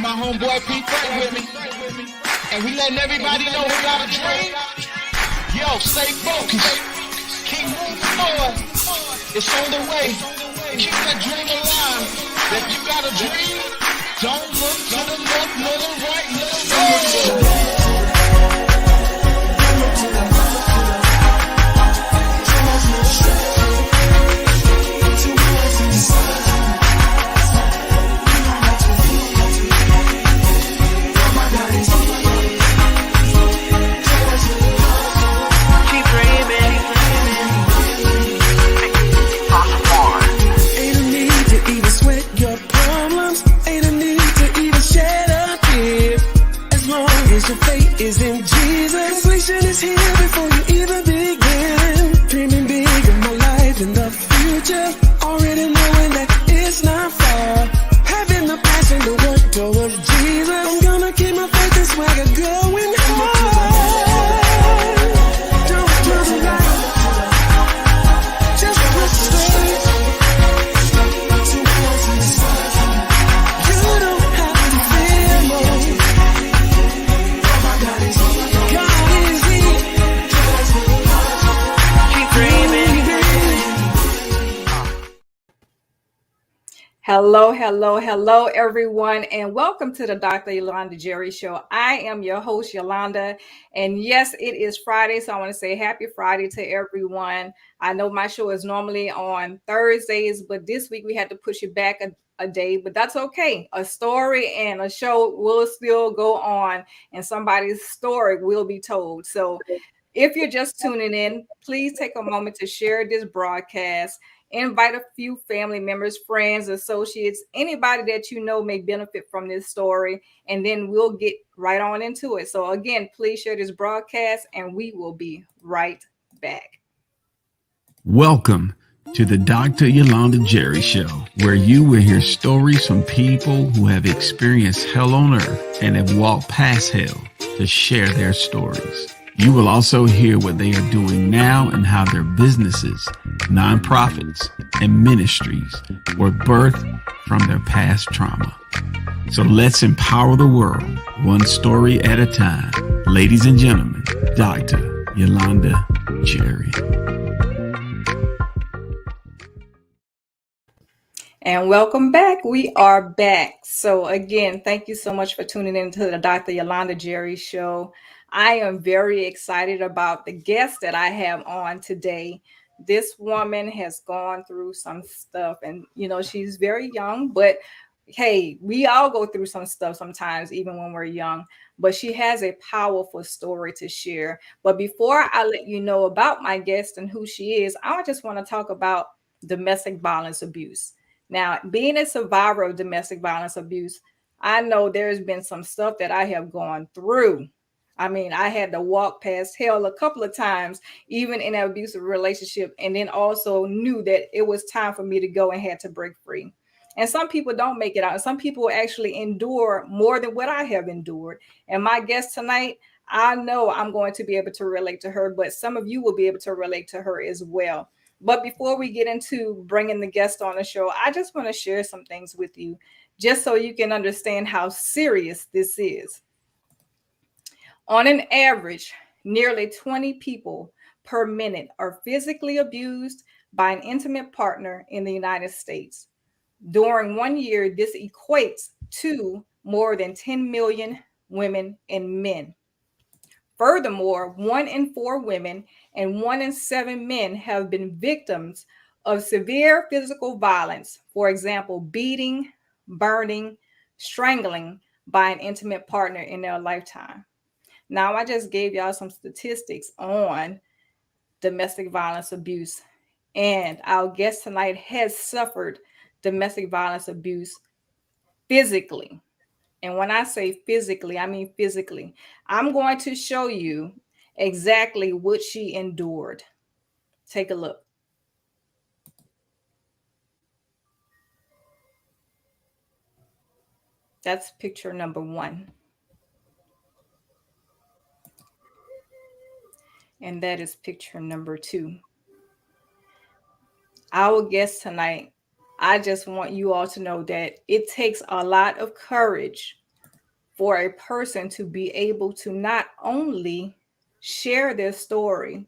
my homeboy P. Frank with me. And we letting everybody know who got a dream. Yo, stay focused. Keep moving forward. It's on the way. Keep that dream alive. If you got a dream, don't look to the left, nor the right, nor the right. Your fate is in Jesus. Completion is here before you even begin. Dreaming big of my life in the future. Already knowing that it's not far. Having the passion to work towards Jesus. I'm gonna keep my faith and swagger going hard. Don't do the right. Just look straight. You don't have to fear more. Hello, everyone, and welcome to the Dr. Yolanda Jerry Show. I am your host, Yolanda, and yes, it is Friday, so I want to say happy Friday to everyone. I know my show is normally on Thursdays, but this week we had to push it back a day, but that's okay. A story and a show will still go on, and somebody's story will be told. So if you're just tuning in, please take a moment to share this broadcast. Invite a few family members, friends, associates, anybody that you know may benefit from this story, and then we'll get right on into it. So again, please share this broadcast, and we will be right back. Welcome to the Dr. Yolanda Jerry Show, where you will hear stories from people who have experienced hell on earth and have walked past hell to share their stories. You will also hear what they are doing now and how their businesses, nonprofits, and ministries were birthed from their past trauma. So let's empower the world, one story at a time. Ladies and gentlemen, Dr. Yolanda Jerry. And welcome back. We are back. So again, thank you so much for tuning in to the Dr. Yolanda Jerry Show. I am very excited about the guest that I have on today. This woman has gone through some stuff, and she's very young, but hey, we all go through some stuff sometimes, even when we're young. But she has a powerful story to share. But before I let you know about my guest and who she is, I just want to talk about domestic violence abuse. Now, being a survivor of domestic violence abuse, I know there's been some stuff that I have gone through. I mean, I had to walk past hell a couple of times, even in an abusive relationship, and then also knew that it was time for me to go and had to break free. And some people don't make it out. And some people actually endure more than what I have endured. And my guest tonight, I know I'm going to be able to relate to her, but some of you will be able to relate to her as well. But before we get into bringing the guest on the show, I just want to share some things with you, just so you can understand how serious this is. On an average, nearly 20 people per minute are physically abused by an intimate partner in the United States. During 1 year, this equates to more than 10 million women and men. Furthermore, 1 in 4 women and 1 in 7 men have been victims of severe physical violence, for example, beating, burning, strangling by an intimate partner in their lifetime. Now, I just gave y'all some statistics on domestic violence abuse, and our guest tonight has suffered domestic violence abuse physically. And when I say physically, I mean physically. I'm going to show you exactly what she endured. Take a look. That's picture number 1. And that is picture number 2. Our guest tonight, I just want you all to know that it takes a lot of courage for a person to be able to not only share their story,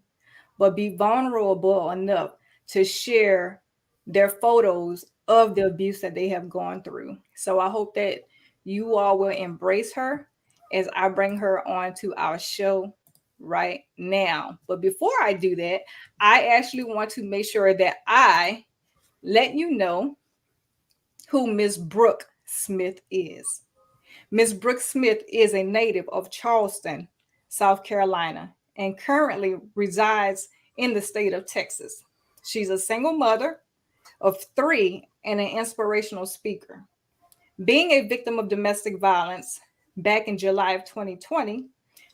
but be vulnerable enough to share their photos of the abuse that they have gone through. So I hope that you all will embrace her as I bring her on to our show right now. But before I do that, I actually want to make sure that I let you know who Miss Brooke Smith is. Miss Brooke Smith is a native of Charleston, South Carolina, and currently resides in the state of Texas. She's a single mother of three and an inspirational speaker. Being a victim of domestic violence back in July of 2020,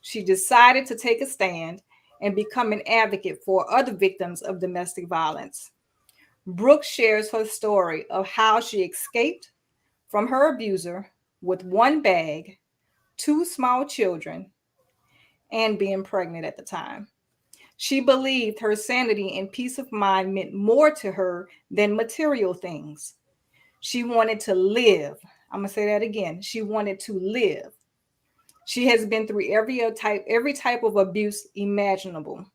she decided to take a stand and become an advocate for other victims of domestic violence. Brooke shares her story of how she escaped from her abuser with one bag, two small children, and being pregnant at the time. She believed her sanity and peace of mind meant more to her than material things. She wanted to live. I'm going to say that again. She wanted to live. She has been through every type of abuse imaginable.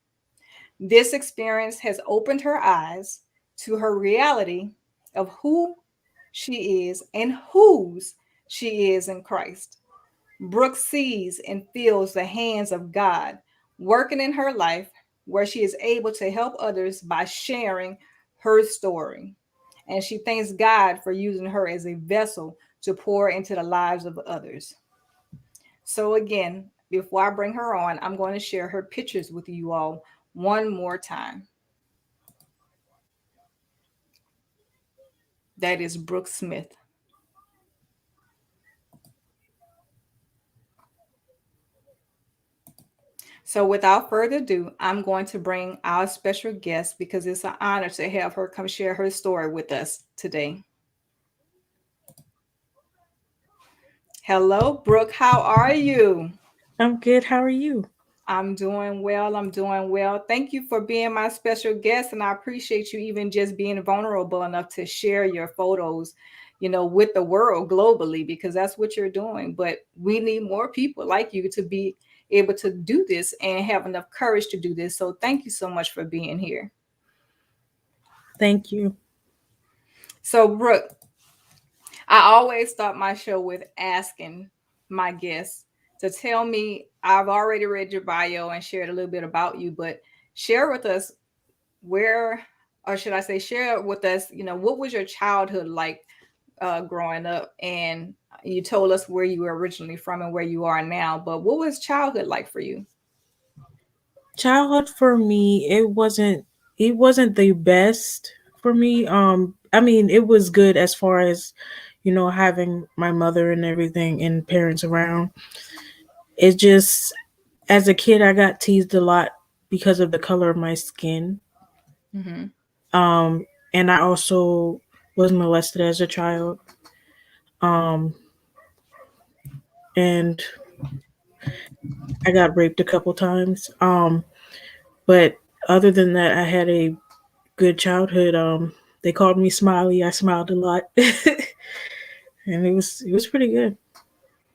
This experience has opened her eyes to her reality of who she is and whose she is in Christ. Brooke sees and feels the hands of God working in her life, where she is able to help others by sharing her story. And she thanks God for using her as a vessel to pour into the lives of others. So, again, before I bring her on, I'm going to share her pictures with you all one more time. That is Brooke Smith. So without further ado, I'm going to bring our special guest because it's an honor to have her come share her story with us today. Hello, Brooke. How are you? I'm good. How are you? I'm doing well. I'm doing well. Thank you for being my special guest. And I appreciate you even just being vulnerable enough to share your photos, with the world globally, because that's what you're doing. But we need more people like you to be able to do this and have enough courage to do this. So thank you so much for being here. Thank you. So, Brooke, I always start my show with asking my guests to tell me. I've already read your bio and shared a little bit about you, but share with us where, or should I say, share with us, what was your childhood like growing up? And you told us where you were originally from and where you are now, but what was childhood like for you? Childhood for me, it wasn't the best for me. I mean, it was good as far as, having my mother and everything and parents around. It just, as a kid, I got teased a lot because of the color of my skin. Mm-hmm. And I also was molested as a child. Um, and I got raped a couple times. But other than that, I had a good childhood. They called me Smiley. I smiled a lot, and it was pretty good.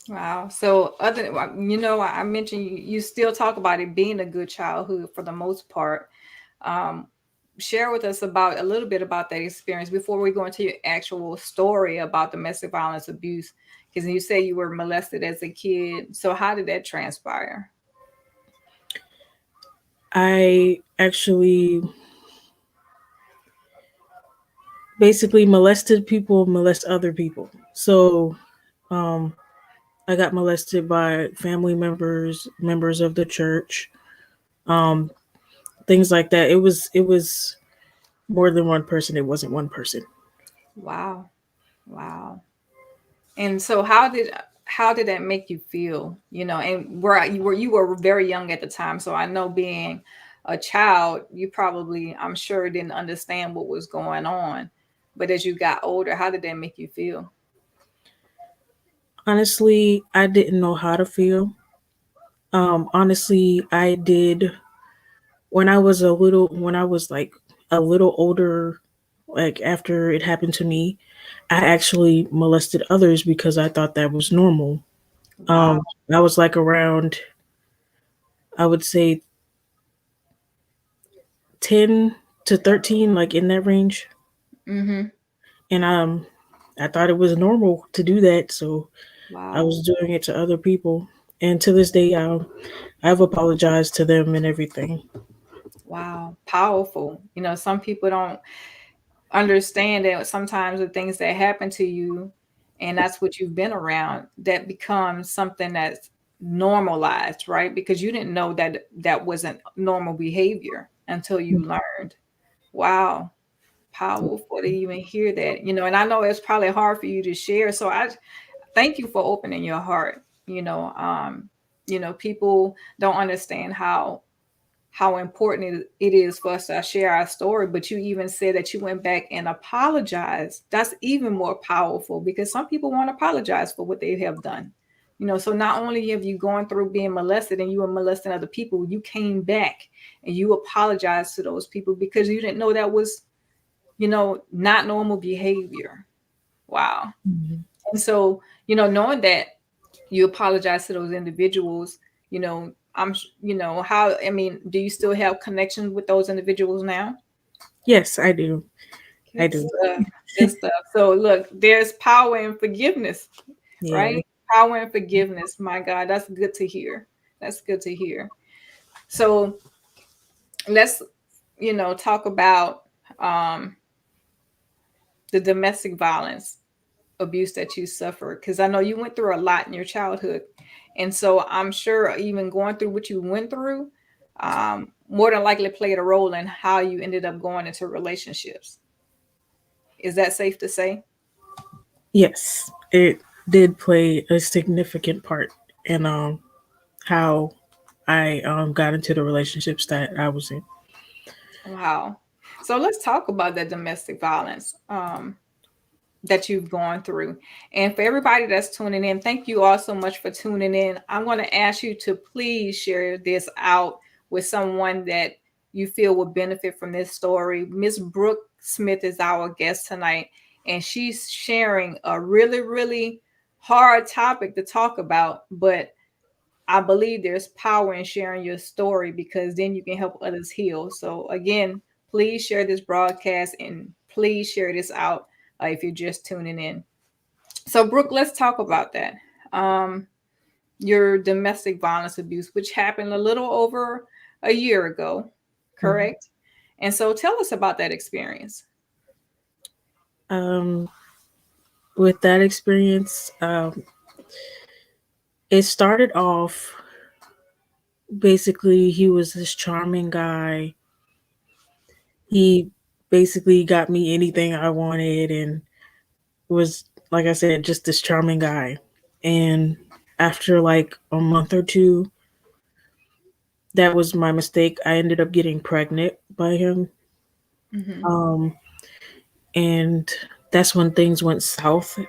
Wow. So I mentioned you still talk about it being a good childhood for the most part. Um, Share with us about a little bit about that experience before we go into your actual story about domestic violence abuse. Because you say you were molested as a kid. So how did that transpire? I actually basically molested people, molest other people. So um, I got molested by family members, members of the church, um, things like that. It was more than one person. It wasn't one person. Wow. Wow. And so how did that make you feel? And where you were very young at the time. So I know being a child, you probably, I'm sure, didn't understand what was going on. But as you got older, how did that make you feel? Honestly, I didn't know how to feel. Honestly, I did when I was like a little older, like after it happened to me, I actually molested others because I thought that was normal. Wow. I was like around, I would say 10 to 13, like in that range. Mm-hmm. And I thought it was normal to do that, so I Wow. was doing it to other people. And to this day, I've apologized to them and everything. Wow. Powerful. Some people don't understand that sometimes the things that happen to you, and that's what you've been around, that becomes something that's normalized, right? Because you didn't know that that wasn't normal behavior until you learned. Wow. Powerful to even hear that, and I know it's probably hard for you to share. So I thank you for opening your heart. People don't understand how important it is for us to share our story. But you even said that you went back and apologized. That's even more powerful, because some people won't apologize for what they have done. So not only have you gone through being molested and you were molesting other people, you came back and you apologized to those people because you didn't know that was, not normal behavior. Wow. Mhm. And so, knowing that you apologize to those individuals, how, I mean, do you still have connections with those individuals now? Yes, I do. I Good do. stuff. Good stuff. So look, there's power in forgiveness, Yeah. right? Power in forgiveness. My God, that's good to hear. That's good to hear. So let's, talk about um, the domestic violence abuse that you suffered, because I know you went through a lot in your childhood, and so I'm sure even going through what you went through more than likely played a role in how you ended up going into relationships. Is that safe to say? Yes, it did play a significant part in how I got into the relationships that I was in. Wow. So let's talk about that domestic violence that you've gone through. And for everybody that's tuning in, thank you all so much for tuning in. I'm going to ask you to please share this out with someone that you feel will benefit from this story. Miss Brooke Smith is our guest tonight, and she's sharing a really, really hard topic to talk about, but I believe there's power in sharing your story, because then you can help others heal. So again, please share this broadcast and please share this out if you're just tuning in. So Brooke, let's talk about that. Um, your domestic violence abuse, which happened a little over a year ago, Mhm. correct? And so tell us about that experience. Um, with that experience, it started off basically he was this charming guy. He basically got me anything I wanted and was, like I said, just this charming guy. And after like a month or two, that was my mistake. I ended up getting pregnant by him. Mm-hmm. Um, and that's when things went south.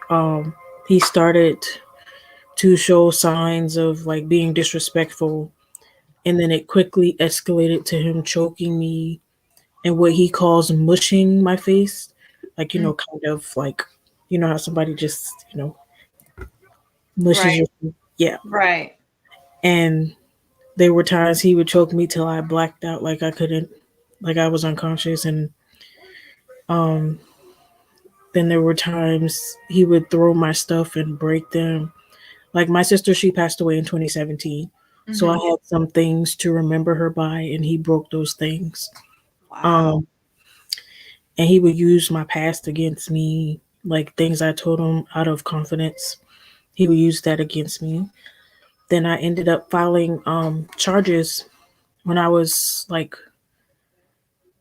He started to show signs of like being disrespectful, and then it quickly escalated to him choking me and what he calls mushing my face, like kind of like how somebody just mushes Right, your yeah. right. And there were times he would choke me till I blacked out, like I couldn't, like I was unconscious, and um then there were times he would throw my stuff and break them. Like my sister, she passed away in 2017. So I Mm-hmm. had some things to remember her by, and he broke those things. Wow. Um, and he would use my past against me, like things I told him out of confidence. He would use that against me. Then I ended up filing charges when I was like,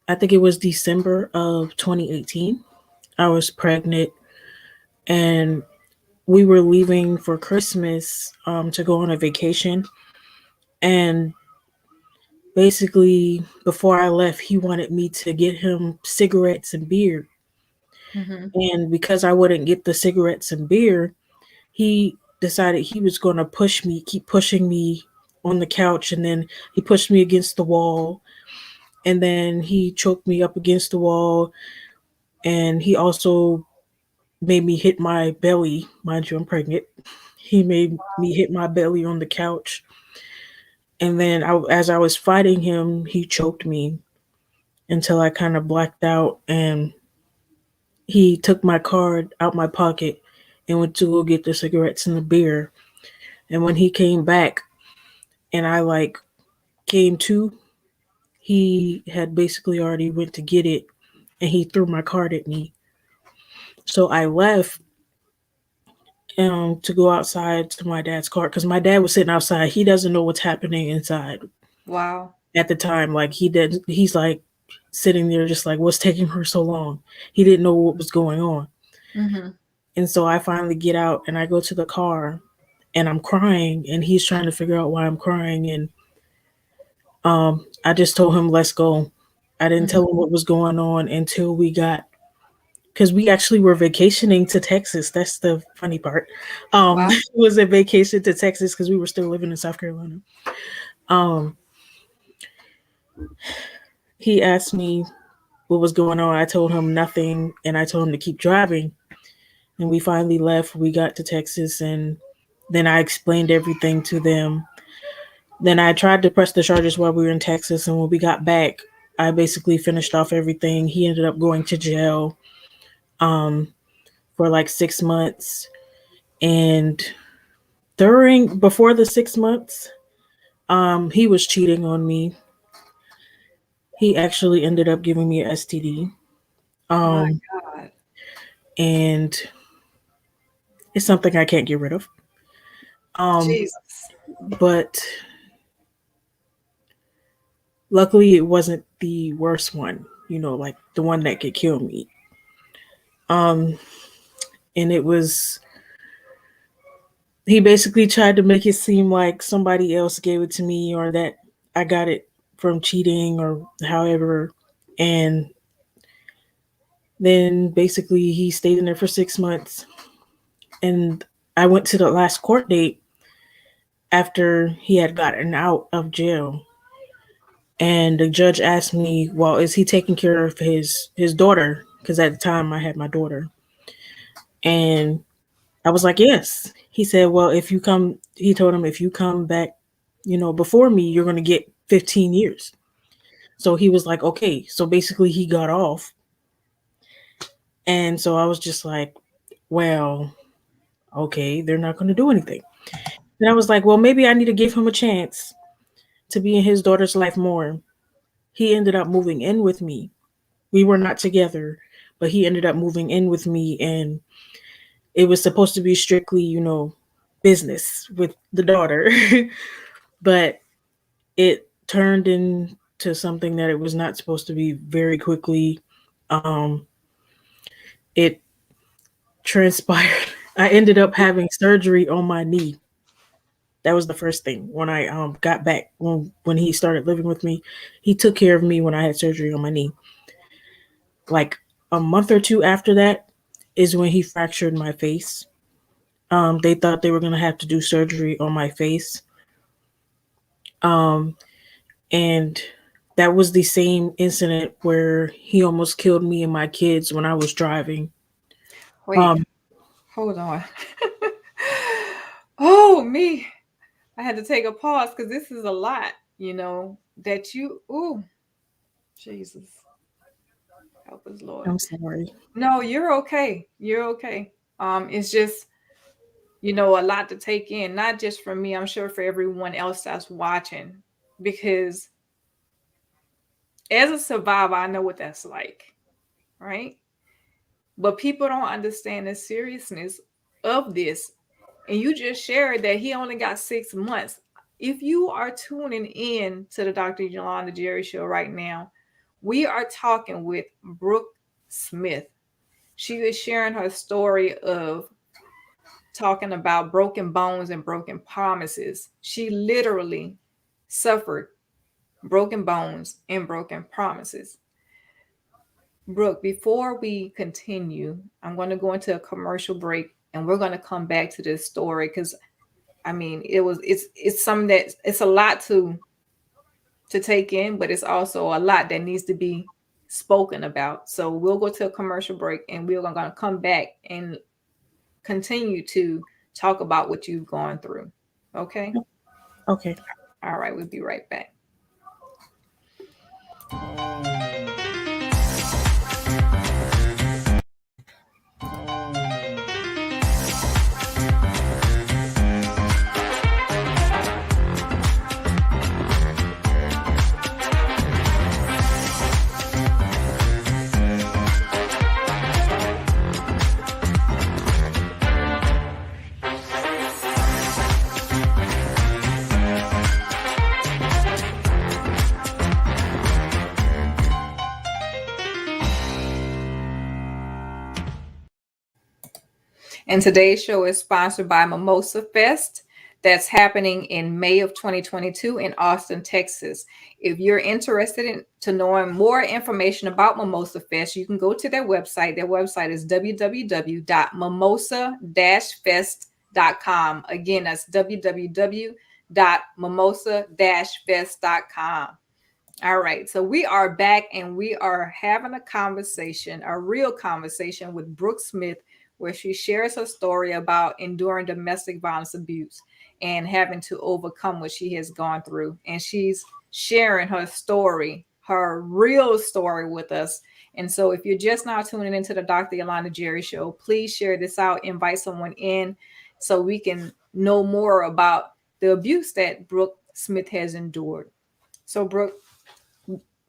I think it was December of 2018. I was pregnant, and we were leaving for Christmas to go on a vacation. And basically, before I left, he wanted me to get him cigarettes and beer. Mm-hmm. And because I wouldn't get the cigarettes and beer, he decided he was going to push me, keep pushing me on the couch. And then he pushed me against the wall. And then he choked me up against the wall. And he also made me hit my belly. Mind you, I'm pregnant. He made me hit my belly on the couch. And then as I was fighting him, he choked me until I kind of blacked out. And he took my card out my pocket and went to go get the cigarettes and the beer. And when he came back and I like came to, he had basically already went to get it and he threw my card at me. So I left to go outside to my dad's car because my dad was sitting outside. He doesn't know what's happening inside Wow. at the time. Like he did, he's like sitting there just like, what's taking her so long? He didn't know what was going on. Mm-hmm. And so I finally get out and I go to the car and I'm crying and he's trying to figure out why I'm crying. And I just told him, let's go. I didn't Mm-hmm. tell him what was going on until we got, because we actually were vacationing to Texas. That's the funny part. Wow. It was a vacation to Texas because we were still living in South Carolina. Um, he asked me what was going on. I told him nothing and I told him to keep driving. And we finally left. We got to Texas and then I explained everything to them. Then I tried to press the charges while we were in Texas. And when we got back, I basically finished off everything. He ended up going to jail for like 6 months. And before the 6 months, he was cheating on me. He actually ended up giving me a STD. My Um, God. and it's something I can't get rid of. Jesus. But luckily, it wasn't the worst one. Like the one that could kill me. And it was. He basically tried to make it seem like somebody else gave it to me or that I got it from cheating or however. And then basically he stayed in there for 6 months. And I went to the last court date after he had gotten out of jail. And the judge asked me, well, is he taking care of his daughter? Because at the time I had my daughter. And I was like, yes. He said, well, he told him, if you come back, before me, you're going to get 15 years. So he was like, okay. So basically he got off. And so I was just like, well, okay, they're not going to do anything. And I was like, well, maybe I need to give him a chance to be in his daughter's life more. He ended up moving in with me. We were not together, but he ended up moving in with me. And it was supposed to be strictly, business with the daughter. But it turned into something that it was not supposed to be very quickly. Um, it transpired. I ended up having surgery on my knee. That was the first thing when I got back when he started living with me. He took care of me when I had surgery on my knee. Like a month or two after that is when he fractured my face. They thought they were gonna have to do surgery on my face. And that was the same incident where he almost killed me and my kids when I was driving. Wait, Um, hold on. Oh, me. I had to take a pause because this is a lot, that ooh, Jesus. Help us, Lord. I'm sorry. No, you're okay. You're okay. It's just, a lot to take in, not just for me, I'm sure for everyone else that's watching. Because as a survivor, I know what that's like, right? But people don't understand the seriousness of this. And you just shared that he only got 6 months. If you are tuning in to the Dr. Yolanda Jerry Show right now, we are talking with Brooke Smith. She is sharing her story of talking about broken bones and broken promises. She literally suffered broken bones and broken promises. Brooke, before we continue, I'm going to go into a commercial break and we're going to come back to this story because it's something that it's a lot to take in, but it's also a lot that needs to be spoken about. So we'll go to a commercial break and we're going to come back and continue to talk about what you've gone through. Okay? Okay. All right, we'll be right back. And today's show is sponsored by Mimosa Fest. That's happening in May of 2022 in Austin, Texas. If you're interested in knowing more information about Mimosa Fest, you can go to their website. Their website is www.mimosa-fest.com. Again, that's www.mimosa-fest.com. All right, so we are back and we are having a conversation, a real conversation with Brooke Smith, where she shares her story about enduring domestic violence abuse and having to overcome what she has gone through. And she's sharing her story, her real story with us. And so if you're just now tuning into the Dr. Yolanda Jerry Show, please share this out, invite someone in so we can know more about the abuse that Brooke Smith has endured. So Brooke,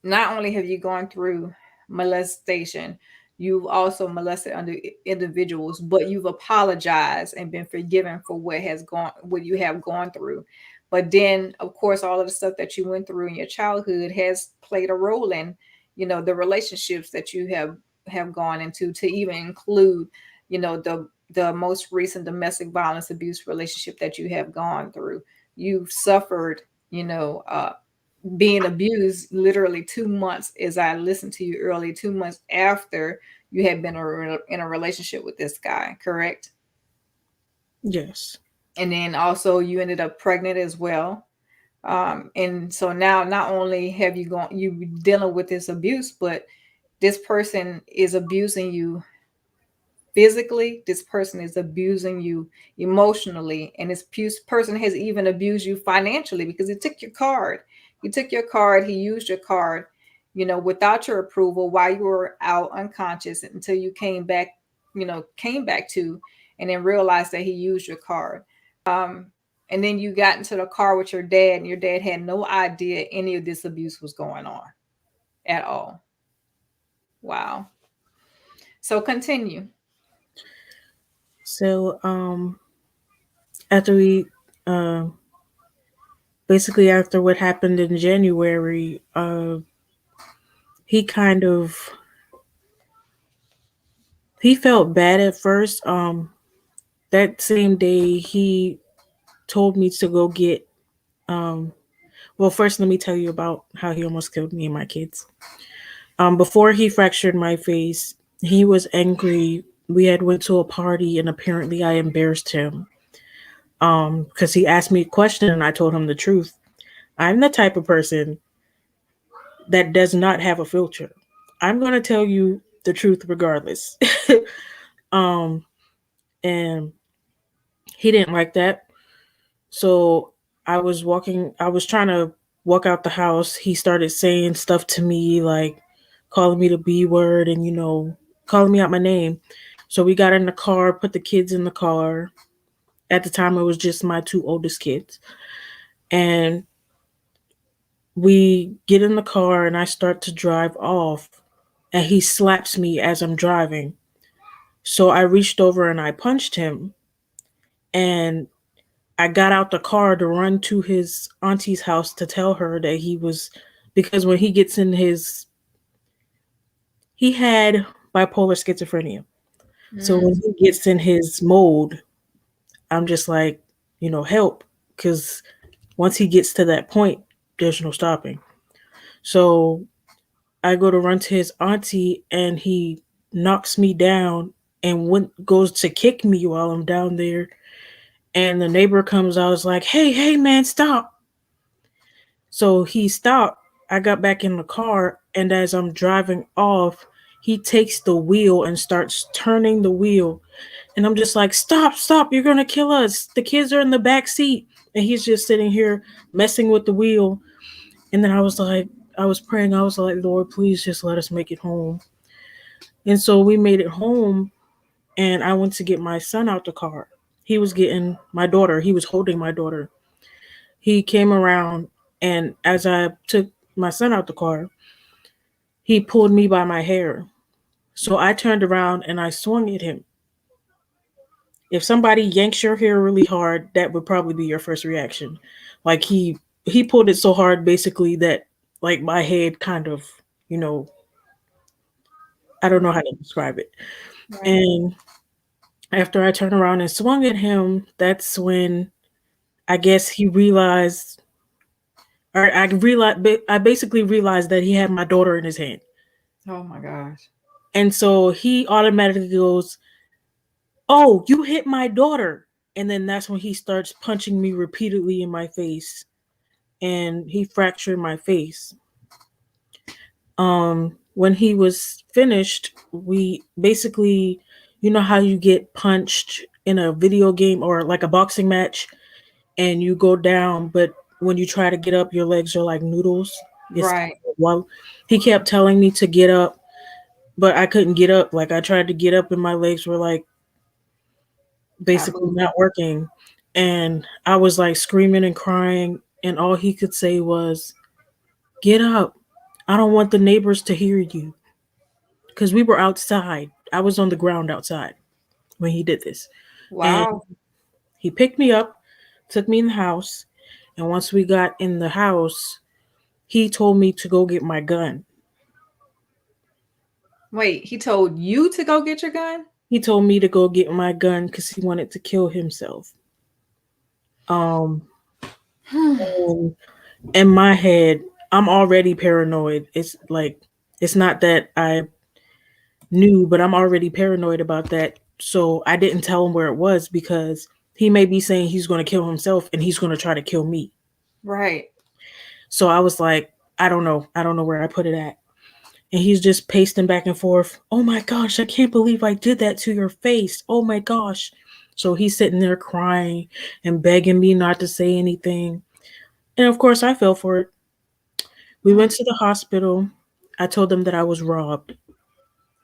not only have you gone through molestation, you've also molested other individuals, but you've apologized and been forgiven for what you have gone through. But then, of course, all of the stuff that you went through in your childhood has played a role in, the relationships that you have gone into, to even include, the most recent domestic violence abuse relationship that you have gone through. You've suffered, being abused literally 2 months, as I listened to you earlier, 2 months after you had been in a relationship with this guy, correct? Yes. And then also you ended up pregnant as well. And so now not only have you dealing with this abuse, but this person is abusing you physically, this person is abusing you emotionally, and this person has even abused you financially because he took your card. He took your card, he used your card, without your approval while you were out unconscious until you came back to, and then realized that he used your card. And then you got into the car with your dad, and your dad had no idea any of this abuse was going on at all. Wow. So continue. So, after we, basically after what happened in January, he felt bad at first. That same day he told me to go get, well, first let me tell you about how he almost killed me and my kids. Before he fractured my face, he was angry. We had went to a party and apparently I embarrassed him. Because he asked me a question and I told him the truth. I'm the type of person that does not have a filter. I'm going to tell you the truth regardless. And he didn't like that. So I was trying to walk out the house. He started saying stuff to me, like calling me the B word and, calling me out my name. So we got in the car, put the kids in the car. At the time, it was just my two oldest kids. And we get in the car and I start to drive off. And he slaps me as I'm driving. So I reached over and I punched him. And I got out the car to run to his auntie's house to tell her that because when he gets in he had bipolar schizophrenia. So when he gets in his mode, I'm just like, help. Because once he gets to that point, there's no stopping. So I go to run to his auntie and he knocks me down and goes to kick me while I'm down there. And the neighbor comes out, is like, hey, man, stop. So he stopped. I got back in the car. And as I'm driving off, he takes the wheel and starts turning the wheel. And I'm just like, stop, stop, you're gonna kill us. The kids are in the back seat. And he's just sitting here messing with the wheel. And then I was like, I was praying, I was like, Lord, please just let us make it home. And so we made it home, and I went to get my son out the car. He was getting my daughter, he was holding my daughter. He came around, and as I took my son out the car, he pulled me by my hair. So I turned around and I swung at him. If somebody yanks your hair really hard, that would probably be your first reaction. Like he pulled it so hard basically that like my head kind of, you know, I don't know how to describe it. Right. And after I turned around and swung at him, that's when I guess he realized, or I basically realized that he had my daughter in his hand. Oh my gosh. And so he automatically goes, "Oh, you hit my daughter." And then that's when he starts punching me repeatedly in my face, and he fractured my face. When he was finished, we basically, you know how you get punched in a video game or like a boxing match and you go down, but when you try to get up, your legs are like noodles. It's Right. well, he kept telling me to get up, but I couldn't get up. Like I tried to get up and my legs were like Not basically moving. not working. And I was like screaming and crying, and all he could say was, "Get up. I don't want the neighbors to hear you." Because we were outside. I was on the ground outside when he did this. And Wow. he picked me up, took me in the house. And once we got in the house, he told me to go get my gun. Wait, he told you to go get your gun? He told me to go get my gun because he wanted to kill himself. Um, and in my head, I'm already paranoid. It's like, it's not that I knew, but I'm already paranoid about that. So I didn't tell him where it was because he may be saying he's going to kill himself and he's going to try to kill me. Right. So I was like, I don't know. I don't know where I put it at. And he's just pacing back and forth. Oh my gosh, I can't believe I did that to your face. Oh my gosh. So he's sitting there crying and begging me not to say anything. And of course, I fell for it. We went to the hospital. I told them that I was robbed.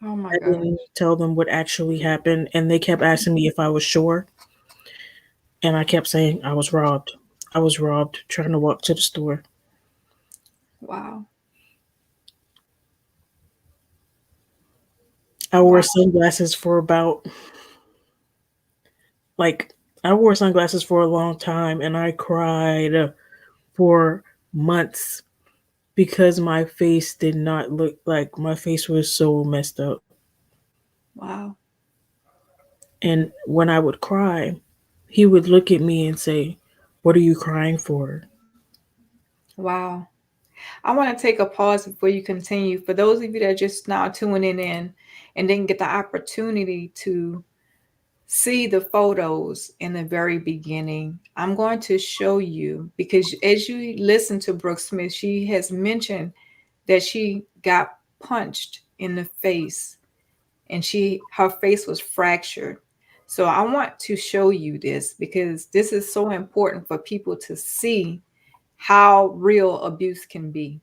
Oh my I God. didn't tell them what actually happened. And they kept asking me if I was sure. And I kept saying I was robbed. I was robbed trying to walk to the store. Wow. I wore Wow. sunglasses for about like I wore sunglasses for a long time and I cried for months because my face did not look like my face was so messed up. Wow. And when I would cry, he would look at me and say, "What are you crying for?" Wow. I want to take a pause before you continue. For those of you that are just now tuning in and didn't get the opportunity to see the photos in the very beginning, I'm going to show you because as you listen to Brooke Smith, she has mentioned that she got punched in the face and her face was fractured. So I want to show you this because this is so important for people to see how real abuse can be.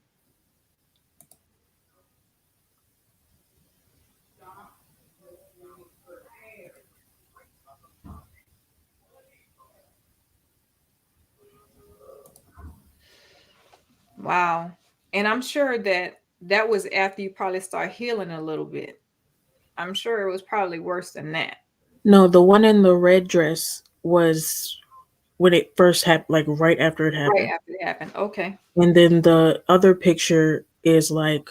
Wow. And I'm sure that that was after you probably start healing a little bit. I'm sure it was probably worse than that. No, the one in the red dress was when it first happened, like right after it Right happened. after it happened. Okay. And then the other picture is like,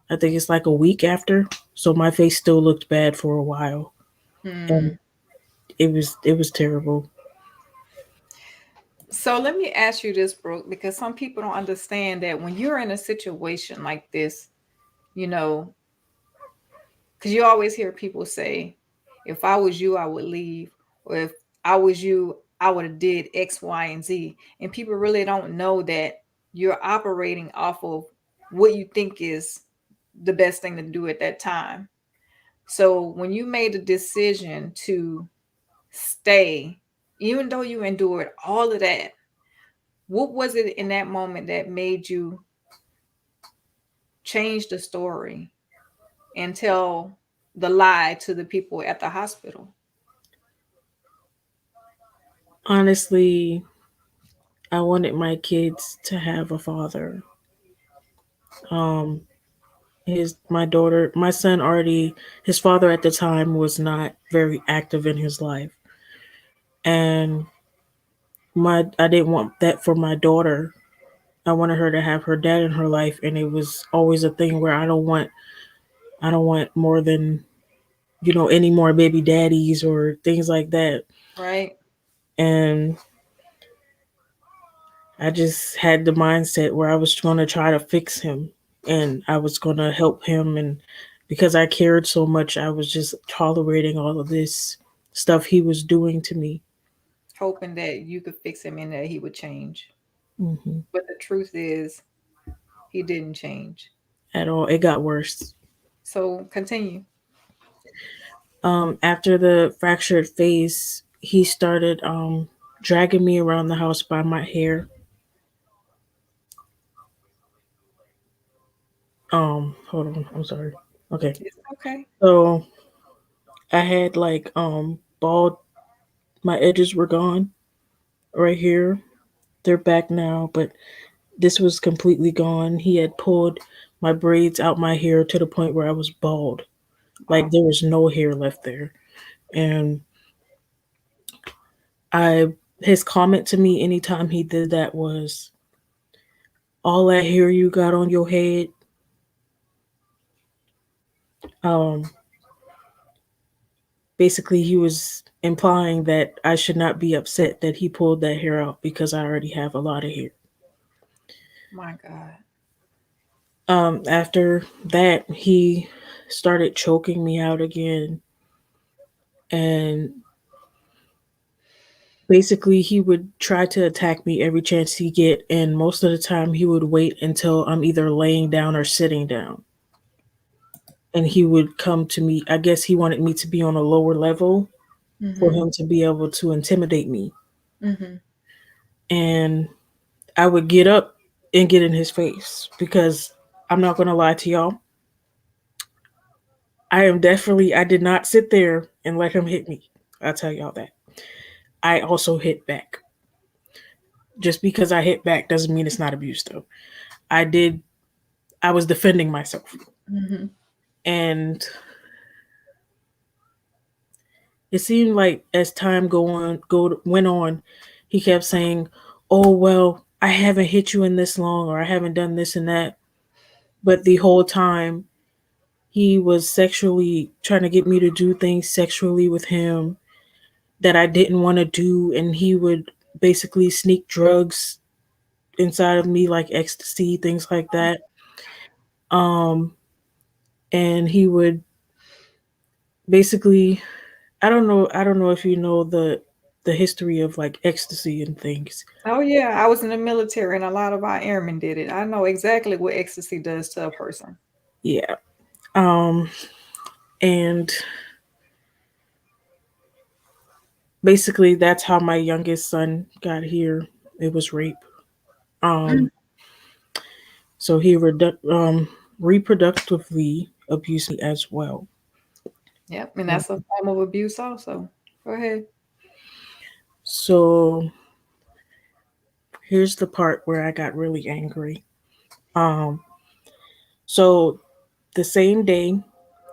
I think it's like a week after. So my face still looked bad for a while. Hmm. And it was terrible. So let me ask you this, Brooke, because some people don't understand that when you're in a situation like this, you know, because you always hear people say, if I was you, I would leave. Or if I was you, I would have did X, Y, and Z. And people really don't know that you're operating off of what you think is the best thing to do at that time. So when you made the decision to stay, even though you endured all of that, what was it in that moment that made you change the story and tell the lie to the people at the hospital? Honestly, I wanted my kids to have a father. Um, my son already, his father at the time was not very active in his life, and I didn't want that for my daughter. I wanted her to have her dad in her life, and it was always a thing where I don't want more than any more baby daddies or things like that. Right? And I just had the mindset where I was going to try to fix him and I was going to help him. And because I cared so much, I was just tolerating all of this stuff he was doing to me. Hoping that you could fix him and that he would change. Hmm. But the truth is, he didn't change. At all. It got worse. So continue. After the fractured face, he started dragging me around the house by my hair. Hold on. I'm sorry. Okay. It's okay. So I had like bald, my edges were gone right here. They're back now, but this was completely gone. He had pulled my braids out my hair to the point where I was bald. Like Wow. there was no hair left there. And I his comment to me anytime he did that was, all that hair you got on your head. Um Basically he was implying that I should not be upset that he pulled that hair out because I already have a lot of hair. My God. After that, he started choking me out again, and basically he would try to attack me every chance he get, and most of the time he would wait until I'm either laying down or sitting down, and he would come to me. I guess he wanted me to be on a lower level for Mm-hmm. him to be able to intimidate me, Mm-hmm. and I would get up and get in his face because I'm not going to lie to y'all. I did not sit there and let him hit me. I'll tell y'all that. I also hit back. Just because I hit back doesn't mean it's not abuse, though. I did, I was defending myself. Mm-hmm. And it seemed like as time went on, he kept saying, "Oh, well, I haven't hit you in this long, or I haven't done this and that." But the whole time, he was sexually trying to get me to do things sexually with him that I didn't want to do. And he would basically sneak drugs inside of me, like ecstasy, things like that. Um, and he would basically, I don't know if you know the history of like ecstasy and things. Oh yeah, I was in the military and a lot of our airmen did it. I know exactly what ecstasy does to a person. Yeah. Um, and basically that's how my youngest son got here. It was rape. Mm. Um, so he reproductively abused me as well. Yep, and that's a form of abuse also. Go ahead. So here's the part where I got really angry. Um, so the same day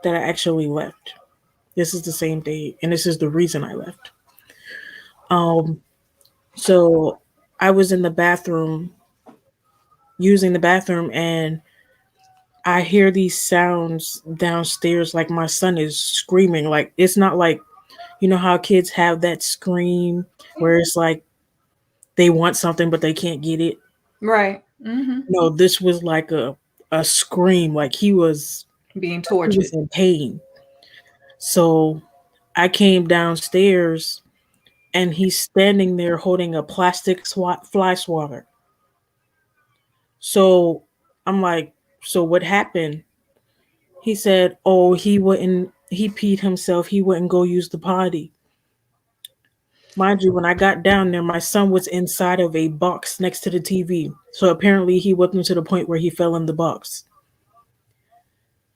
that I actually left, this is the same day, and this is the reason I left. Um, so I was in the bathroom, using the bathroom, and I hear these sounds downstairs, like my son is screaming. Like it's not like, you know how kids have that scream where it's like they want something but they can't get it. Right. Mm-hmm. No, this was like a scream, like Being he tortured. was in pain. So I came downstairs and he's standing there holding a plastic fly swatter. So I'm like, so what happened? He said, "Oh, he wouldn't. He peed himself. He wouldn't go use the potty." Mind you, when I got down there, my son was inside of a box next to the TV. So apparently, he whipped him to the point where he fell in the box.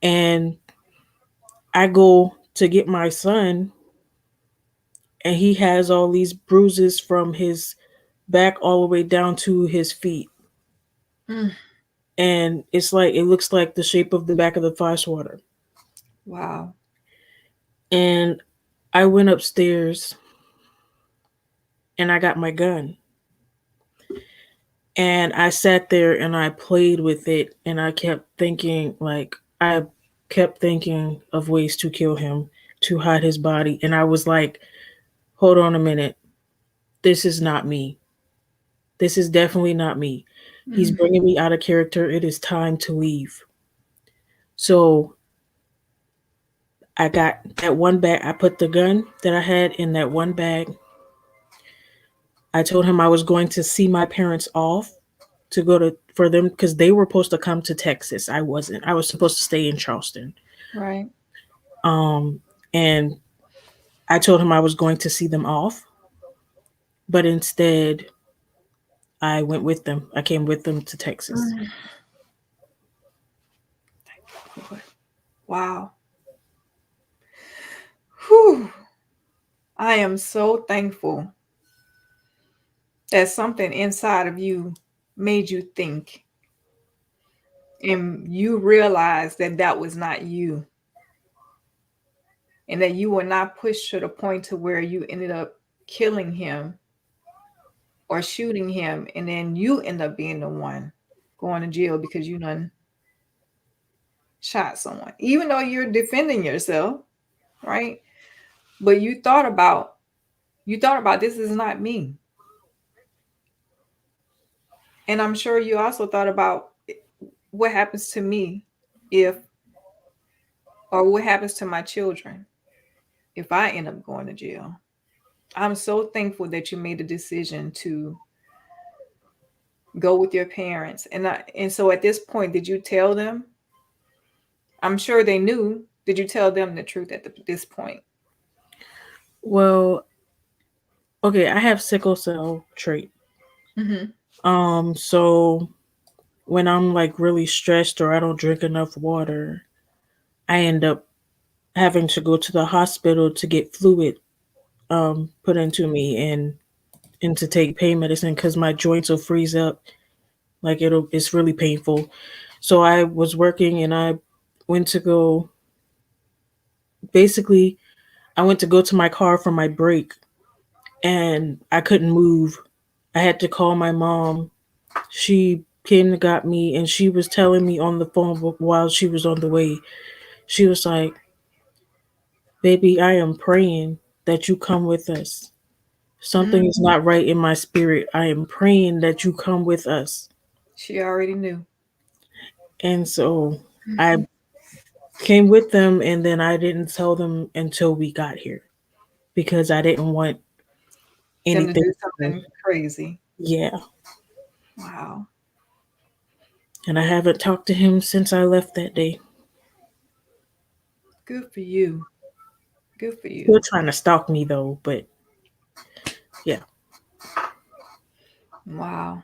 And I go to get my son, and he has all these bruises from his back all the way down to his feet. Mm. And it's like, it looks like the shape of the back of the fire swatter. Wow. And I went upstairs and I got my gun. And I sat there and I played with it, and I kept thinking of ways to kill him, to hide his body. And I was like, hold on a minute. This is not me. This is definitely not me. He's Mm. bringing me out of character. It is time to leave. So I got that one bag. I put the gun that I had in that one bag. I told him I was going to see my parents off to go to for them because they were supposed to come to Texas. I wasn't. I was supposed to stay in Charleston. Right. And I told him I was going to see them off, but instead I went with them. I came with them to Texas. Mm. Lord. Wow. Whew. I am so thankful that something inside of you made you think and you realized that that was not you and that you were not pushed to the point to where you ended up killing him or shooting him, and then you end up being the one going to jail because you done shot someone, even though you're defending yourself, right? But you thought about this is not me. And I'm sure you also thought about what happens to me if, or what happens to my children if I end up going to jail. I'm so thankful that you made the decision to go with your parents. And so at this point, did you tell them? I'm sure they knew. Did you tell them the truth at this point? Well, okay, I have sickle cell trait. Mm-hmm. So when I'm like really stressed or I don't drink enough water, I end up having to go to the hospital to get fluid put into me and to take pain medicine because my joints will freeze up. Like it's really painful. So I was working and I went to go basically I went to go to my car for my break and I couldn't move. I had to call my mom. She came and got me and she was telling me on the phone while she was on the way. She was like, "Baby, I am praying that you come with us. Something is not right in my spirit. I am praying that you come with us." She already knew. And so I came with them and then I didn't tell them until we got here because I didn't want Them to anything. do something crazy. Yeah. Wow. And I haven't talked to him since I left that day. Good for you. Good for you. Still trying to stalk me though, but yeah. Wow.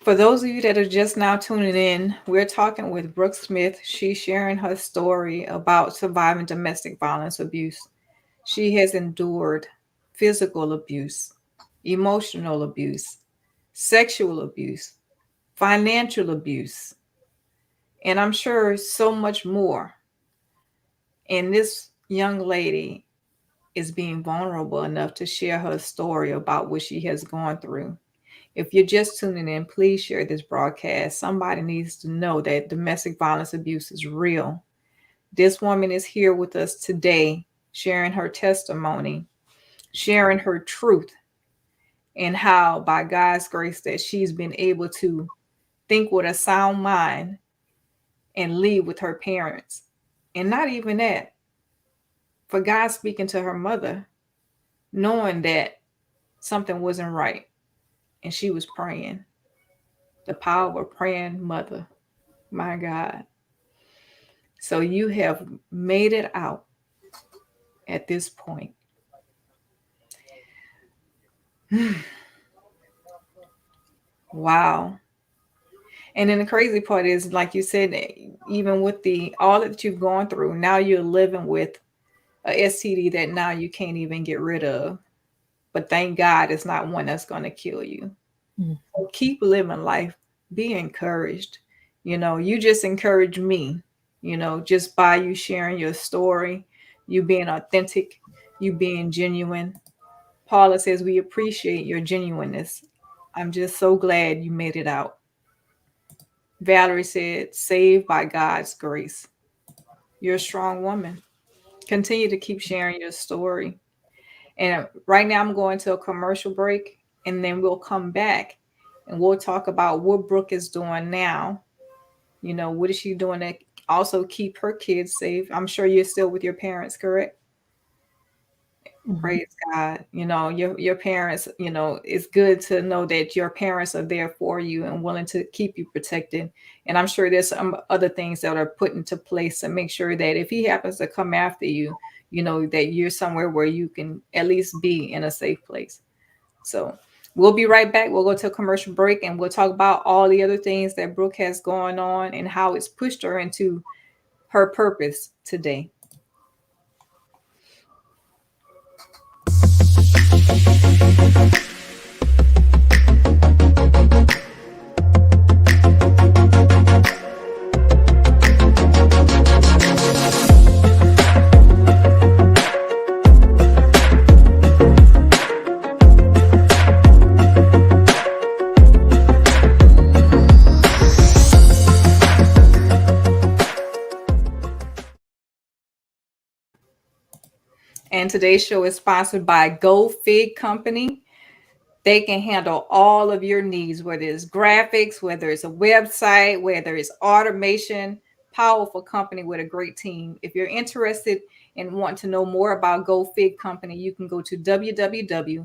For those of you that are just now tuning in, we're talking with Brooke Smith. She's sharing her story about surviving domestic violence abuse. She has endured physical abuse, emotional abuse, sexual abuse, financial abuse, and I'm sure so much more. And this young lady is being vulnerable enough to share her story about what she has gone through. If you're just tuning in, please share this broadcast. Somebody needs to know that domestic violence abuse is real. This woman is here with us today, sharing her testimony, sharing her truth, and how by God's grace that she's been able to think with a sound mind and leave with her parents. And not even that, for God speaking to her mother, knowing that something wasn't right, and she was praying. The power of a praying mother. My God. So you have made it out at this point. Wow. And then the crazy part is, like you said, even with the all that you've gone through, now you're living with a STD that now you can't even get rid of. But thank God it's not one that's going to kill you. Mm. So keep living life. Be encouraged. You just encourage me, just by you sharing your story, you being authentic, you being genuine. Paula says, we appreciate your genuineness. I'm just so glad you made it out. Valerie said, saved by God's grace. You're a strong woman. Continue to keep sharing your story. And right now, I'm going to a commercial break, and then we'll come back and we'll talk about what Brooke is doing now. What is she doing to also keep her kids safe? I'm sure you're still with your parents, correct? Mhm. Praise God. Your parents, it's good to know that your parents are there for you and willing to keep you protected. And I'm sure there's some other things that are put into place to make sure that if he happens to come after you, that you're somewhere where you can at least be in a safe place. So we'll be right back. We'll go to a commercial break and we'll talk about all the other things that Brooke has going on and how it's pushed her into her purpose today. And today's show is sponsored by Go Fig Company. They can handle all of your needs, whether it's graphics, whether it's a website, whether it's automation. Powerful company with a great team. If you're interested and want to know more about Go Fig Company, you can go to www.gofig,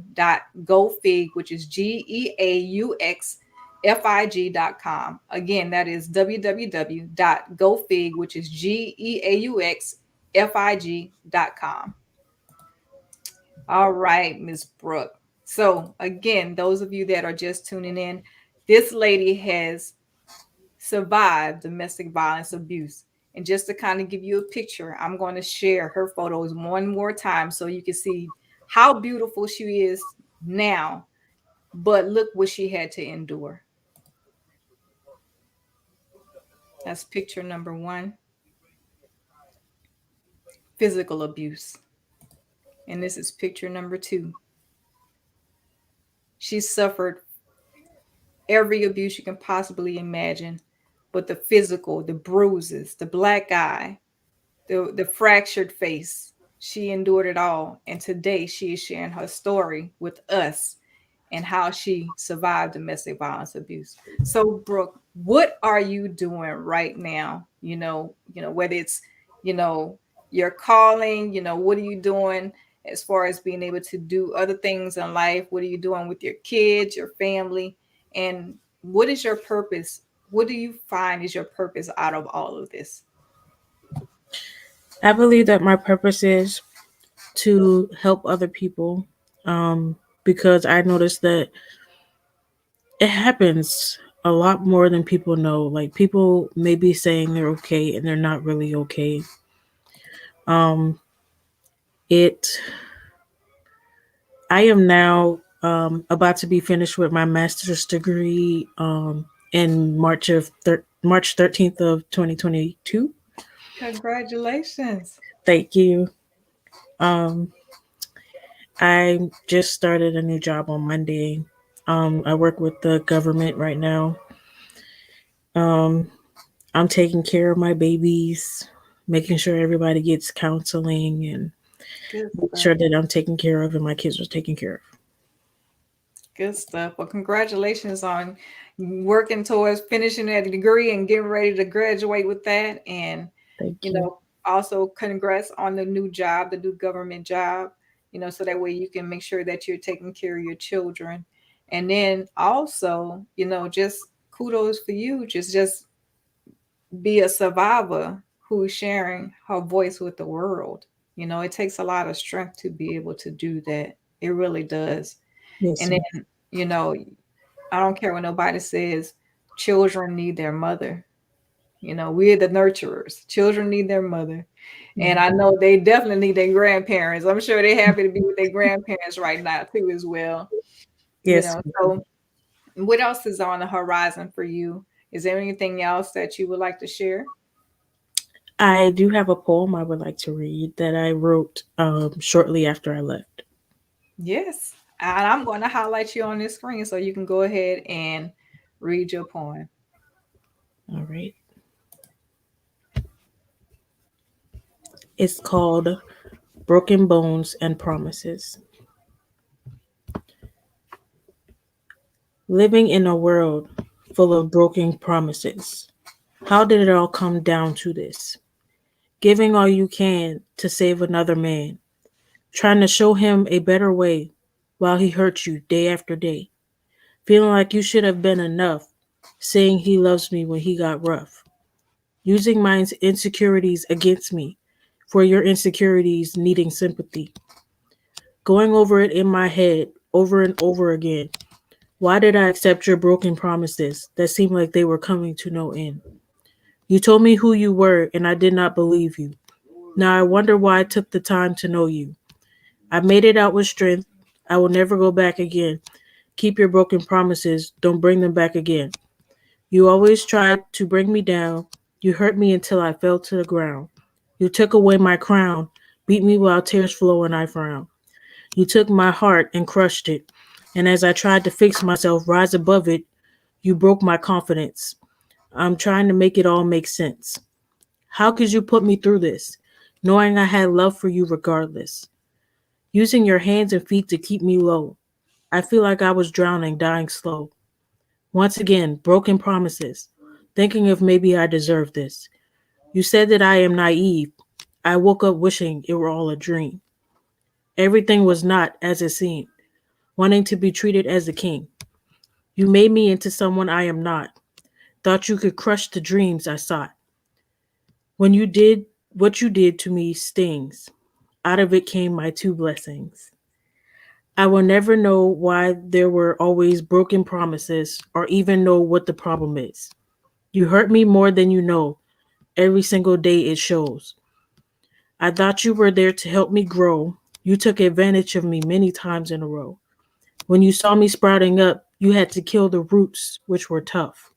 which is GEAUXFIG.com. Again, that is www.gofig, which is GEAUXFIG.com. All right, Miss Brooke. So, again, those of you that are just tuning in, this lady has survived domestic violence abuse. And just to kind of give you a picture, I'm going to share her photos one more time so you can see how beautiful she is now. But look what she had to endure. That's picture number one, physical abuse. And this is picture number two. She suffered every abuse you can possibly imagine, but the physical, the bruises, the black eye, the fractured face, she endured it all. And today she is sharing her story with us and how she survived domestic violence abuse. So, Brooke, what are you doing right now? Whether it's, you know, your calling, what are you doing as far as being able to do other things in life? What are you doing with your kids, your family? And what is your purpose? What do you find is your purpose out of all of this? I believe that my purpose is to help other people, because I noticed that it happens a lot more than people know. Like, people may be saying they're okay and they're not really okay. Um, it. I am now about to be finished with my master's degree in March 13th of 2022. Congratulations. Thank you. Um, I just started a new job on Monday. I work with the government right now. Um, I'm taking care of my babies, making sure everybody gets counseling, and Good make stuff. sure that I'm taken care of and my kids are taken care of. Good stuff. Well, congratulations on working towards finishing that degree and getting ready to graduate with that. And, Thank you you. know, also congrats on the new job, the new government job, so that way you can make sure that you're taking care of your children. And then also, just kudos for you, just be a survivor who's sharing her voice with the world. You know, it takes a lot of strength to be able to do that. It really does. Yes, And then, you know, I don't care what nobody says, children need their mother. You know, we're the nurturers. Children need their mother. And I know they definitely need their grandparents. I'm sure they're happy to be with their grandparents right now too as well. You yes. know, so what else is on the horizon for you? Is there anything else that you would like to share? I do have a poem I would like to read that I wrote shortly after I left. Yes. And I'm going to highlight you on this screen so you can go ahead and read your poem. All right. It's called Broken Bones and Promises. Living in a world full of broken promises. How did it all come down to this? Giving all you can to save another man, trying to show him a better way while he hurts you day after day, feeling like you should have been enough, saying he loves me when he got rough, using my insecurities against me for your insecurities needing sympathy, going over it in my head over and over again. Why did I accept your broken promises that seemed like they were coming to no end? You told me who you were, and I did not believe you. Now I wonder why I took the time to know you. I made it out with strength. I will never go back again. Keep your broken promises. Don't bring them back again. You always tried to bring me down. You hurt me until I fell to the ground. You took away my crown, beat me while tears flow and I frown. You took my heart and crushed it. And as I tried to fix myself, rise above it, you broke my confidence. I'm trying to make it all make sense. How could you put me through this, knowing I had love for you regardless? Using your hands and feet to keep me low. I feel like I was drowning, dying slow. Once again, broken promises, thinking if maybe I deserve this. You said that I am naive. I woke up wishing it were all a dream. Everything was not as it seemed, wanting to be treated as a king. You made me into someone I am not. Thought you could crush the dreams I sought. When you did what you did to me stings. Out of it came my two blessings. I will never know why there were always broken promises or even know what the problem is. You hurt me more than you know. Every single day it shows. I thought you were there to help me grow. You took advantage of me many times in a row. When you saw me sprouting up, you had to kill the roots, which were tough.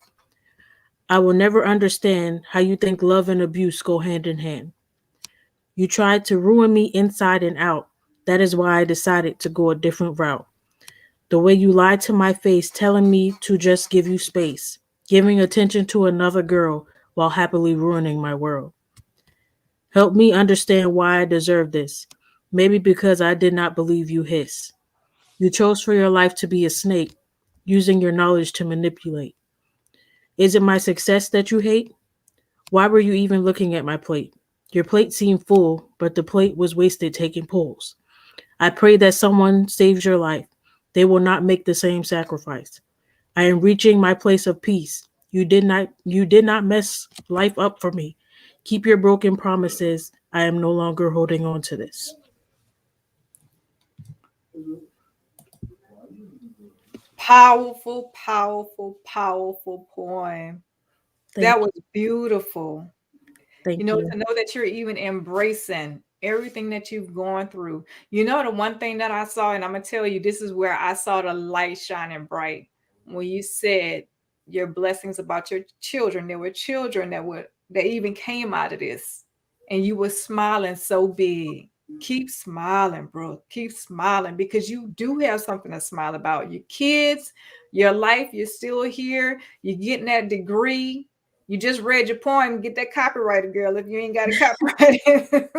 I will never understand how you think love and abuse go hand in hand. You tried to ruin me inside and out. That is why I decided to go a different route. The way you lied to my face, telling me to just give you space, giving attention to another girl while happily ruining my world. Help me understand why I deserve this. Maybe because I did not believe you hiss. You chose for your life to be a snake, using your knowledge to manipulate. Is it my success that you hate? Why were you even looking at my plate? Your plate seemed full, but the plate was wasted taking pulls. I pray that someone saves your life. They will not make the same sacrifice. I am reaching my place of peace. You did not mess life up for me. Keep your broken promises. I am no longer holding on to this. Powerful, powerful, powerful poem. Thank That you. was beautiful. You Thank know, you. to know that you're even embracing everything that you've gone through. You know, the one thing that I saw, and I'm going to tell you, this is where I saw the light shining bright. When you said your blessings about your children, there were children that even came out of this, and you were smiling so big. Keep smiling, bro. Keep smiling because you do have something to smile about. Your kids, your life, you're still here. You're getting that degree. You just read your poem. Get that copyrighted, girl. If you ain't got it copyrighted,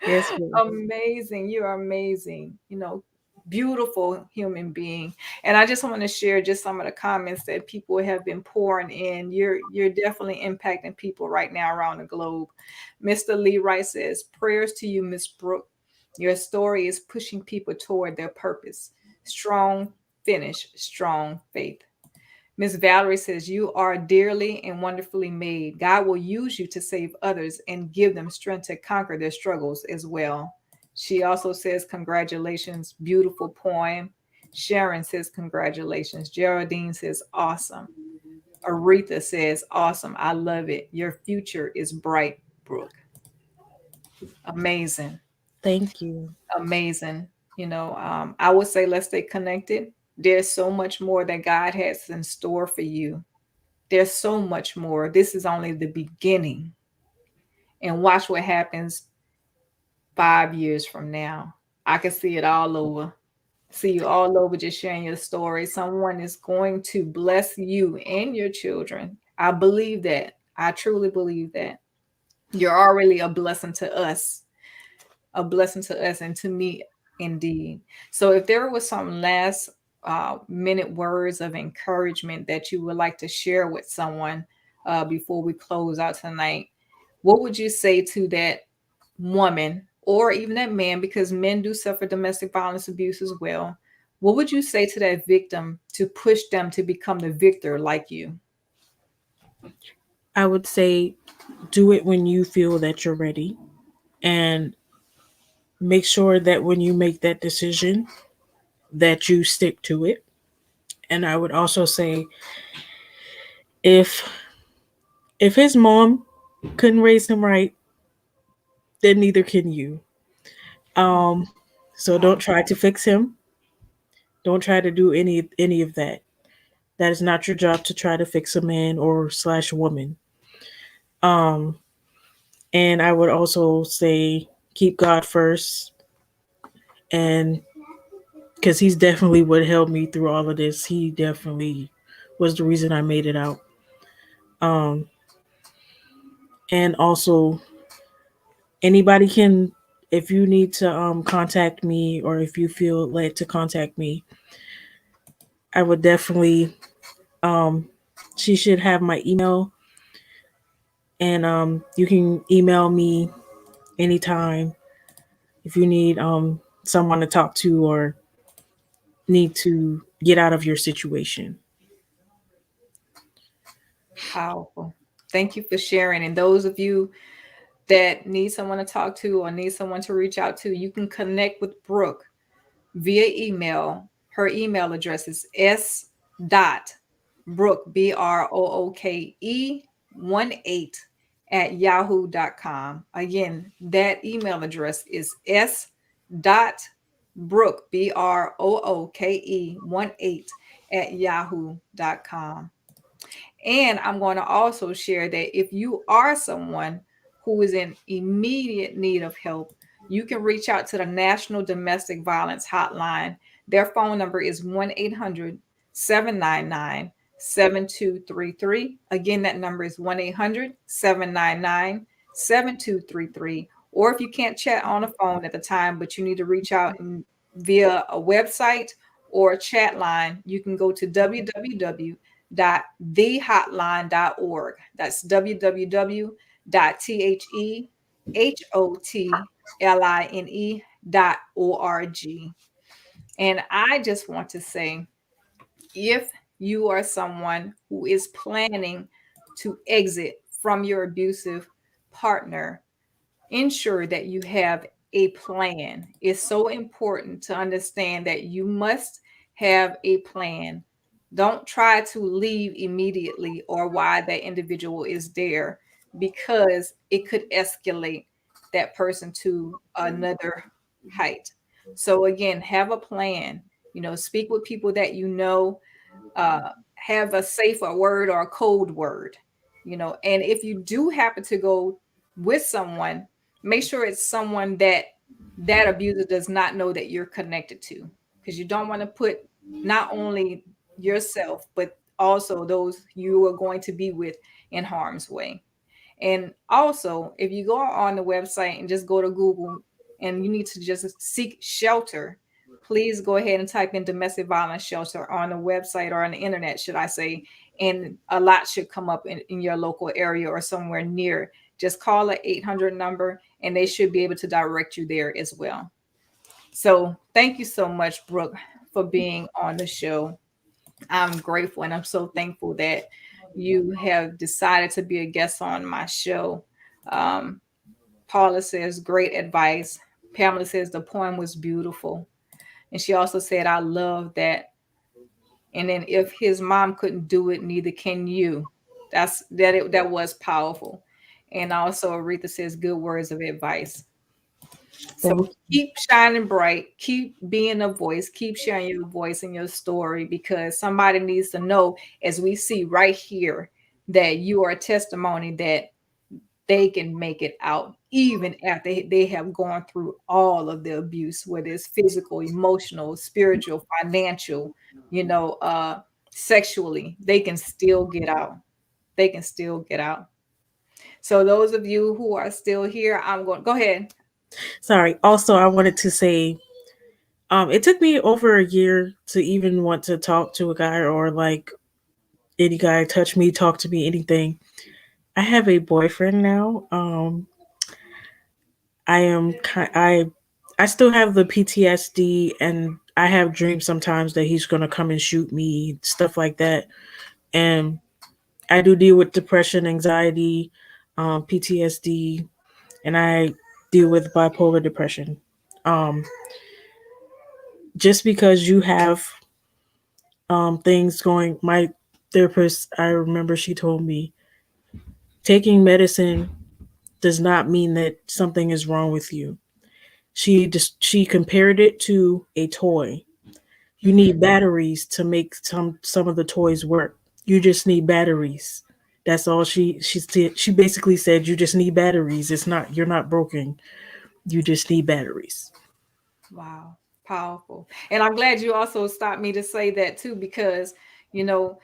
Yes, ma'am. amazing. You are amazing. You know, beautiful human being. And I just want to share just some of the comments that people have been pouring in. You're definitely impacting people right now around the globe. Mr. Lee Wright says, prayers to you, Miss Brooke. Your story is pushing people toward their purpose. Strong finish, strong faith. Miss Valerie says, you are dearly and wonderfully made. God will use you to save others and give them strength to conquer their struggles as well. She also says, congratulations, beautiful poem. Sharon says, congratulations. Geraldine says, awesome. Aretha says, awesome. I love it. Your future is bright, Brooke. Amazing. Thank you. Amazing. I would say let's stay connected. There's so much more that God has in store for you. There's so much more. This is only the beginning. And watch what happens 5 years from now. I can see it all over. See you all over just sharing your story. Someone is going to bless you and your children. I believe that. I truly believe that. You're already a blessing to us. A blessing to us and to me indeed. So if there was some last minute words of encouragement that you would like to share with someone before we close out tonight, what would you say to that woman or even that man, because men do suffer domestic violence abuse as well? What would you say to that victim to push them to become the victor like you? I would say do it when you feel that you're ready, and make sure that when you make that decision that you stick to it. And I would also say if his mom couldn't raise him right, then neither can you. Um so don't try to fix him. Don't try to do any of that. That is not your job to try to fix a man or slash woman. Um and I would also say keep God first, and because he's definitely what helped me through all of this. He definitely was the reason I made it out. Um and also anybody can, if you need to contact me, or if you feel led to contact me, I would definitely she should have my email, and you can email me anytime if you need someone to talk to or need to get out of your situation. Powerful. Thank you for sharing. And those of you that need someone to talk to or need someone to reach out to, you can connect with Brooke via email. Her email address is s.brooke, BROOKE 18 Again, that email address is s.brooke, BROOKE 18 And I'm going to also share that if you are someone who is in immediate need of help, you can reach out to the National Domestic Violence Hotline. Their phone number is 1-800-799-7233. Again, that number is 1-800-799-7233. Or if you can't chat on the phone at the time, but you need to reach out via a website or a chat line, you can go to www.thehotline.org. That's www.thehotline.org. And I just want to say, if you are someone who is planning to exit from your abusive partner, ensure that you have a plan. It's so important to understand that you must have a plan. Don't try to leave immediately or while that individual is there, because it could escalate that person to another height. So again, have a plan. Speak with people that have a safer word or a code word. And if you do happen to go with someone, make sure it's someone that abuser does not know that you're connected to, because you don't want to put not only yourself but also those you are going to be with in harm's way. And also, if you go on the website and just go to Google and you need to just seek shelter, please go ahead and type in domestic violence shelter on the website, or on the internet, should I say, and a lot should come up in your local area or somewhere near. Just call an 800 number and they should be able to direct you there as well. So thank you so much, Brooke, for being on the show. I'm grateful and I'm so thankful that you have decided to be a guest on my show. Um, Paula says, great advice. Pamela says, the poem was beautiful. And she also said, I love that. And then if his mom couldn't do it, neither can you. That was powerful. And also Aretha says, good words of advice. So Thank keep shining bright, keep being a voice, keep sharing your voice and your story, because somebody needs to know, as we see right here, that you are a testimony that they can make it out even after they have gone through all of the abuse, whether it's physical, emotional, spiritual, financial, sexually, they can still get out. They can still get out. So those of you who are still here, I'm going, go ahead. Sorry. Also, I wanted to say, it took me over a year to even want to talk to a guy, or like any guy touch me, talk to me, anything. I have a boyfriend now. I am I still have the PTSD, and I have dreams sometimes that he's gonna come and shoot me, stuff like that. And I do deal with depression, anxiety, PTSD, and I deal with bipolar depression. Um, just because you have things going, my therapist, I remember she told me, taking medicine does not mean that something is wrong with you. She compared it to a toy. You Mhm. need batteries to make some of the toys work. You just need batteries. That's all she basically said, you just need batteries. It's not, you're not broken. You just need batteries. Wow, powerful. And I'm glad you also stopped me to say that too, because, you know,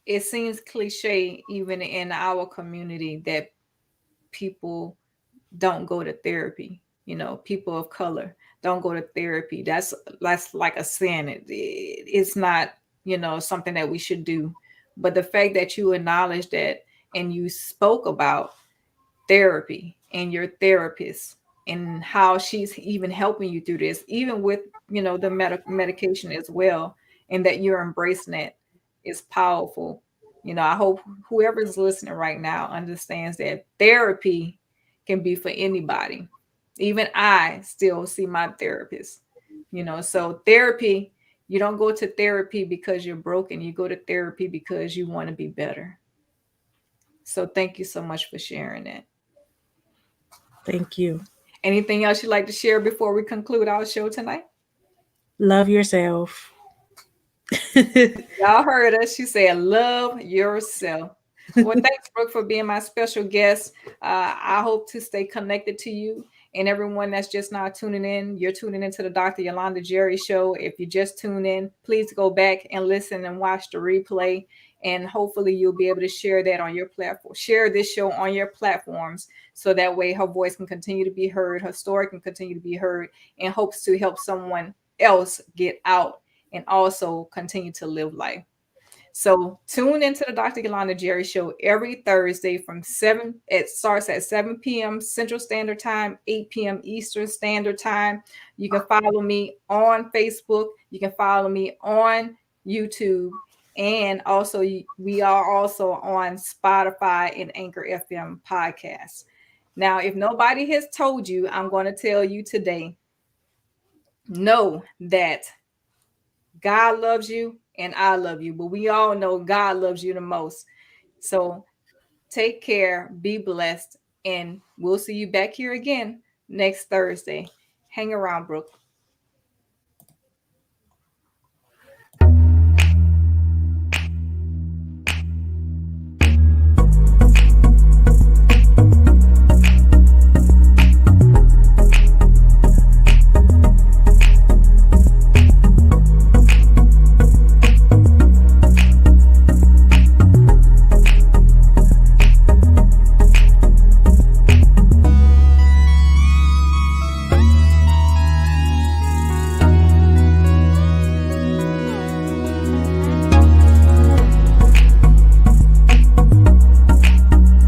it seems cliche even in our community that people don't go to therapy. People of color don't go to therapy. That's like a sin. It's not, something that we should do. But the fact that you acknowledge that and you spoke about therapy and your therapist and how she's even helping you through this, even with the medication as well, and that you're embracing it is powerful. I hope whoever's listening right now understands that therapy can be for anybody. Even I still see my therapist. So therapy, you don't go to therapy because you're broken, you go to therapy because you want to be better. So thank you so much for sharing that. Thank you. Anything else you'd like to share before we conclude our show tonight? Love yourself. Y'all heard us. She said, love yourself. Well, thanks, Brooke, for being my special guest. I hope to stay connected to you and everyone that's just now tuning in. You're tuning into the Dr. Yolanda Jerry Show. If you just tune in, please go back and listen and watch the replay. And hopefully you'll be able to share that on your platform. Share this show on your platforms so that way her voice can continue to be heard, her story can continue to be heard, and hopes to help someone else get out and also continue to live life. So tune into the Dr. Yolanda Jerry Show every Thursday from 7. It starts at 7 p.m. Central Standard Time, 8 p.m. Eastern Standard Time. You can follow me on Facebook. You can follow me on YouTube. And also, we are also on Spotify and Anchor FM podcasts. Now, if nobody has told you, I'm going to tell you today, know that God loves you and I love you, but we all know God loves you the most. So take care, be blessed, and we'll see you back here again next Thursday. Hang around, Brooke.